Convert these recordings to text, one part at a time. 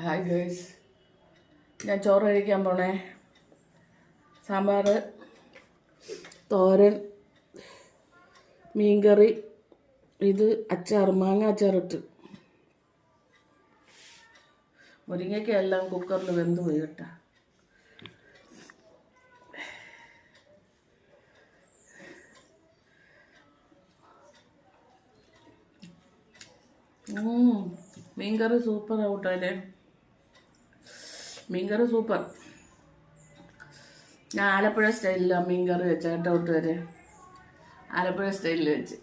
Hi girls, ഞാൻ ചോറ് കഴിക്കാൻ പോണേ. സാമ്പാർ, തോരൻ, മീൻകറി, ഇത് അച്ചാർ, മാങ്ങ അച്ചാറിട്ട്. മുരിങ്ങയ്ക്ക എല്ലാം കുക്കറിൽ വെന്ത് പോയി കേട്ടോ. മീൻകറി സൂപ്പർ ആവട്ടെ. മീൻകറി സൂപ്പർ. ഞാൻ ആലപ്പുഴ സ്റ്റൈലിലാണ് മീൻകറി വെച്ച കേട്ടോ. കൂട്ടുകാരെ, ആലപ്പുഴ സ്റ്റൈലിൽ വെച്ച്.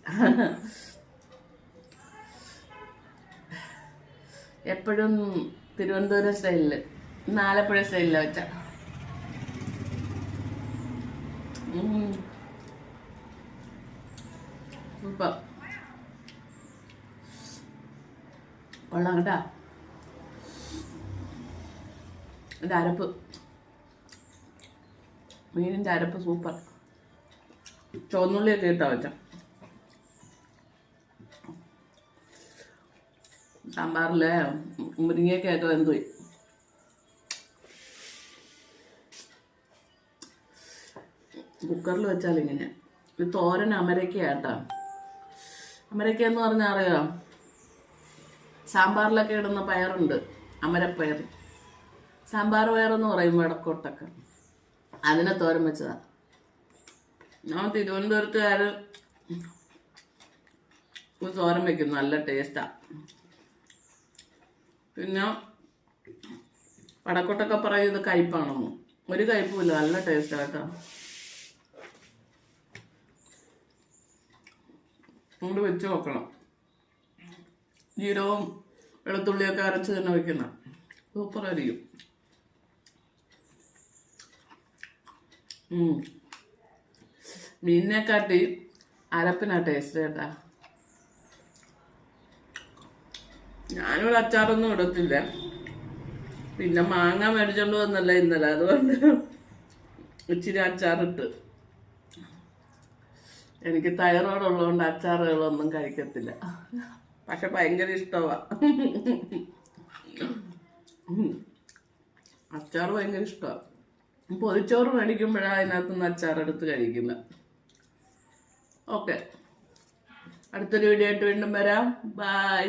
എപ്പോഴും തിരുവനന്തപുരം സ്റ്റൈലിൽ, ഇന്ന് ആലപ്പുഴ സ്റ്റൈലിലാണ് വെച്ച. സൂപ്പർ, കൊള്ളാം കേട്ടാ. എൻ്റെ അരപ്പ്, മീനിൻ്റെ അരപ്പ് സൂപ്പർ. ചുവന്നുള്ളിയൊക്കെ ഇട്ടാ വെച്ച. സാമ്പാറിലെ മുരിങ്ങയൊക്കെ വെന്തുപോയി. കുക്കറിൽ വെച്ചാൽ ഇങ്ങനെ. ഇത് തോരൻ അമരയ്ക്കയാട്ടോ. അമരയ്ക്ക എന്ന് പറഞ്ഞാൽ അറിയാം, സാമ്പാറിലൊക്കെ ഇടുന്ന പയറുണ്ട്, അമരപ്പയർ. സാമ്പാർ പയറെന്ന് പറയും വടക്കോട്ടൊക്കെ. അതിനെ തോരൻ വെച്ചതാ. ഞാൻ തിരുവനന്തപുരത്തുകാർ തോരൻ വെക്കും, നല്ല ടേസ്റ്റാ. പിന്നെ വടക്കോട്ടൊക്കെ പറയും ഇത് കയ്പാണെന്ന്. ഒരു കയ്പുമില്ല, നല്ല ടേസ്റ്റാ കേട്ടോ. അങ്ങോട്ട് വെച്ച് നോക്കണം. ജീരകവും വെളുത്തുള്ളിയൊക്കെ അരച്ച് തന്നെ വെക്കുന്ന സൂപ്പറായിരിക്കും. മീനിനെക്കാട്ടി അരപ്പിനാ ടേസ്റ്റ് കേട്ടാ. ഞാനിവിടെ അച്ചാറൊന്നും ഇടത്തില്ല. പിന്നെ മാങ്ങ മേടിച്ചോണ്ട് വന്നല്ല ഇന്നലെ, അതുകൊണ്ട് ഇച്ചിരി അച്ചാറിട്ട്. എനിക്ക് തൈറോയ്ഡ് ഉള്ളതുകൊണ്ട് അച്ചാറുകളൊന്നും കഴിക്കത്തില്ല. പക്ഷെ ഭയങ്കര ഇഷ്ടമാണ്. അച്ചാർ ഭയങ്കര ഇഷ്ടമാണ്. പൊതിച്ചോറ് മേടിക്കുമ്പോഴാണ് അതിനകത്തുനിന്ന് അച്ചാറെടുത്ത് കഴിക്കുന്നത്. ഓക്കെ, അടുത്തൊരു വീഡിയോ ആയിട്ട് വീണ്ടും വരാം. ബൈ.